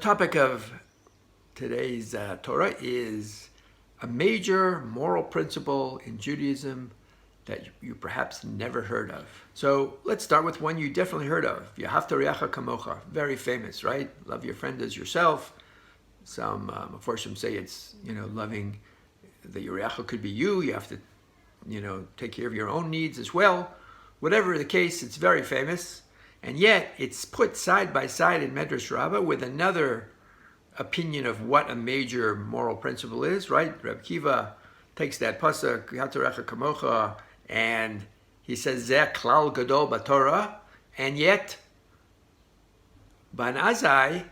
topic of today's Torah is a major moral principle in Judaism that you perhaps never heard of. So let's start with one you definitely heard of. V'ahavta re'acha kamocha, very famous, right? Love your friend as yourself. Some Mepharshim say it's, loving the your re'acha could be you. You have to, take care of your own needs as well. Whatever the case, it's very famous. And yet, it's put side by side in Medrash Rabbah with another opinion of what a major moral principle is, right? Reb Kiva takes that pasuk, V'ahavta kamocha, and he says, Zeh klal gadol b'Torah, and yet, Ban Azai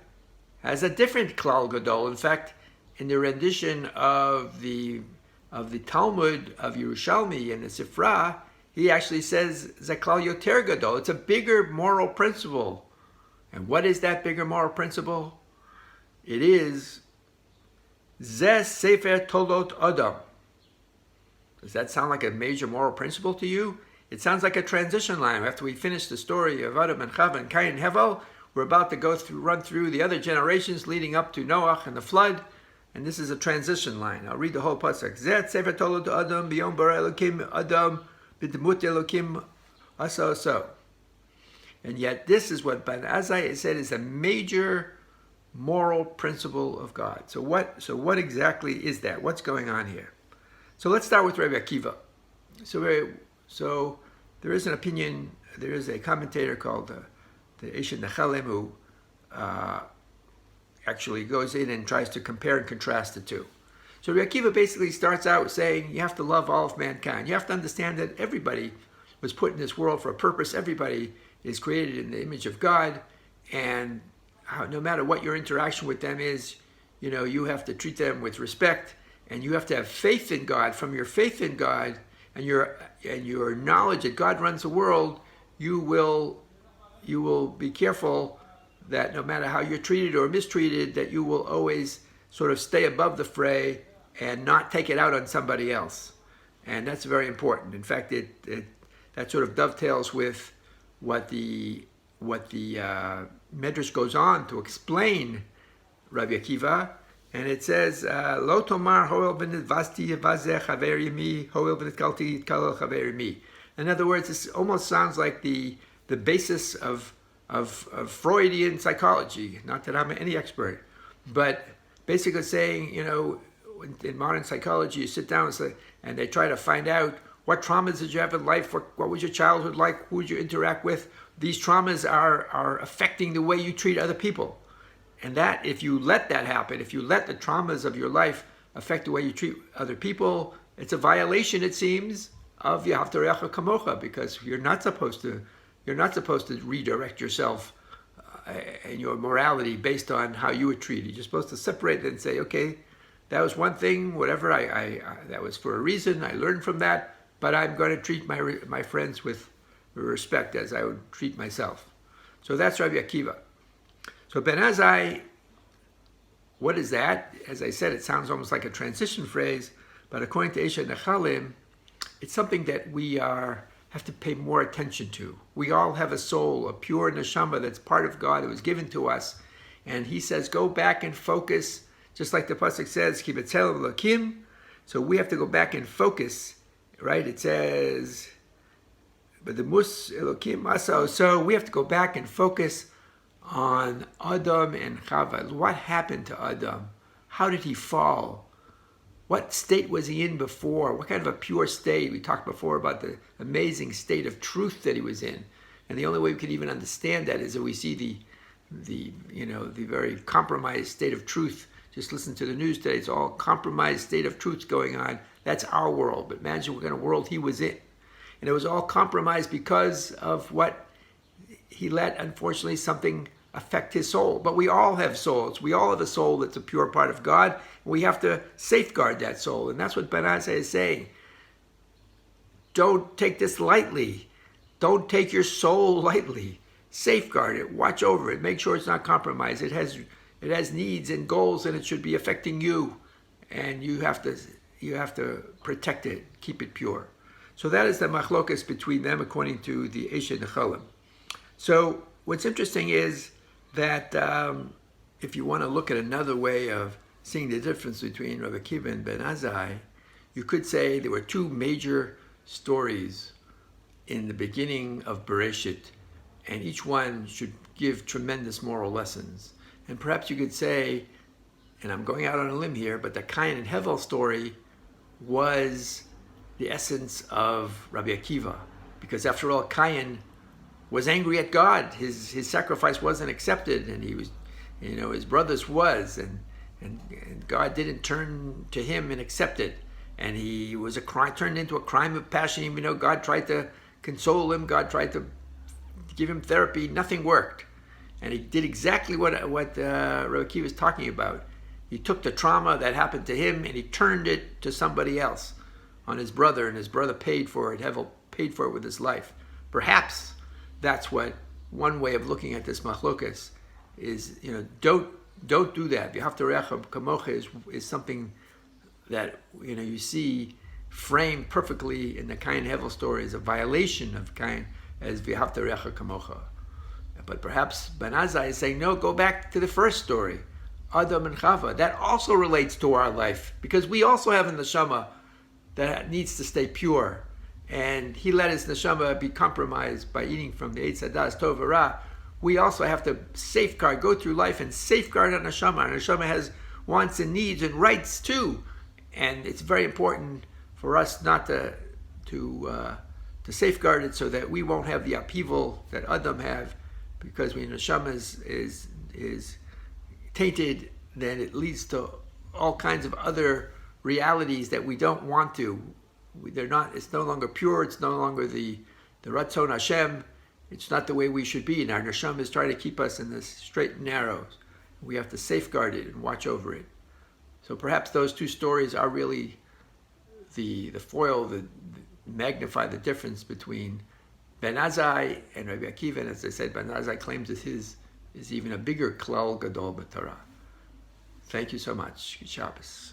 has a different klal gadol. In fact, in the rendition of the Talmud of Yerushalmi and the Sifra, he actually says, Zaklal yoter gadol. It's a bigger moral principle. And what is that bigger moral principle? It is Zeh Sefer Tolot Adam. Does that sound like a major moral principle to you? It sounds like a transition line. After we finish the story of Adam and Chava and Cain and Hevel, we're about to run through the other generations leading up to Noach and the flood. And this is a transition line. I'll read the whole pasuk. Zeh Sefer Tolot Adam b'yom bara Elokim Adam b'demut Elokim asa. And yet this is what Ban Azai said is a major moral principle of God. So what exactly is that? What's going on here? So let's start with Rabbi Akiva. So there is an opinion, there is a commentator called the Eshet Nechalim who actually goes in and tries to compare and contrast the two. So Rabbi Akiva basically starts out saying you have to love all of mankind. You have to understand that everybody was put in this world for a purpose. Everybody is created in the image of God, and no matter what your interaction with them is, you have to treat them with respect, and you have to have faith in God. From your faith in God and your knowledge that God runs the world, you will be careful that no matter how you're treated or mistreated, that you will always sort of stay above the fray and not take it out on somebody else. And that's very important. In fact, that sort of dovetails with what the Medrash goes on to explain Rabbi Akiva, and it says, Lo tomar hoel v'nitvasti vazeh chaver yimi, hoel v'nitkalti kalel chaver yimi. In other words, this almost sounds like the basis of Freudian psychology. Not that I'm any expert, but basically saying, in modern psychology, you sit down and they try to find out what traumas did you have in life, what was your childhood like, who did you interact with. These traumas are affecting the way you treat other people. And that, if you let that happen, if you let the traumas of your life affect the way you treat other people, it's a violation, it seems, of V'ahavta re'acha kamocha, because you're not supposed to redirect yourself and your morality based on how you were treated. You're supposed to separate it and say, okay, that was one thing, whatever, I that was for a reason, I learned from that, but I'm going to treat my friends with respect as I would treat myself. So that's Rabbi Akiva. So Ben Azai, what is that? As I said, it sounds almost like a transition phrase, but according to Eshet Nechalim, it's something that we have to pay more attention to. We all have a soul, a pure neshama that's part of God that was given to us. And he says, go back and focus, just like the pasuk says, Ki b'tzelem Elokim. So we have to go back and focus, right? It says, but the mus Elokim asa. So we have to go back and focus on Adam and Chava. What happened to Adam? How did he fall? What state was he in before? What kind of a pure state? We talked before about the amazing state of truth that he was in. And the only way we can even understand that is that we see the very compromised state of truth. Just listen to the news today. It's all compromised state of truth going on. That's our world. But imagine what kind of world he was in. And it was all compromised because of what he let, unfortunately, something affect his soul. But we all have souls. We all have a soul that's a pure part of God. We have to safeguard that soul. And that's what Ben Azai is saying. Don't take this lightly. Don't take your soul lightly. Safeguard it. Watch over it. Make sure it's not compromised. It has needs and goals, and it should be affecting you. And you have to protect it. Keep it pure. So that is the machlokas between them according to the Eshet Nechalim. So what's interesting is that if you want to look at another way of seeing the difference between Rabbi Akiva and Ben Azai, you could say there were two major stories in the beginning of Bereshit, and each one should give tremendous moral lessons. And perhaps you could say, and I'm going out on a limb here, but the Cain and Hevel story was the essence of Rabbi Akiva, because after all, Cain was angry at God. His sacrifice wasn't accepted, and he was, his brother's was, and God didn't turn to him and accept it. And he was turned into a crime of passion, even though God tried to console him, God tried to give him therapy, nothing worked. And he did exactly what Rabbi Akiva was talking about. He took the trauma that happened to him and he turned it to somebody else, on his brother, and his brother paid for it. Hevel paid for it with his life. Perhaps that's what one way of looking at this machlokas is. Don't do that. V'haftarecha kamocha is something that you see framed perfectly in the Cain Hevel story as a violation of Cain, as v'haftarecha kamocha. But perhaps Ben Azai is saying, no, go back to the first story, Adam and Chava. That also relates to our life, because we also have a neshama that needs to stay pure. And he let his neshama be compromised by eating from the Eitz Hadas Tov Ra. We also have to go through life and safeguard our neshama. Our neshama has wants and needs and rights too. And it's very important for us not to safeguard it so that we won't have the upheaval that Adam have, because when neshama is tainted, then it leads to all kinds of other realities that we don't want to. It's no longer pure, it's no longer the Ratzon Hashem, it's not the way we should be. And our neshama is trying to keep us in the straight and narrows. We have to safeguard it and watch over it. So perhaps those two stories are really the foil that magnify the difference between Ben Azai and Rabbi Akiva. And as I said, Ben Azai claims that his is even a bigger klal gadol b'Torah. Thank you so much. Good Shabbos.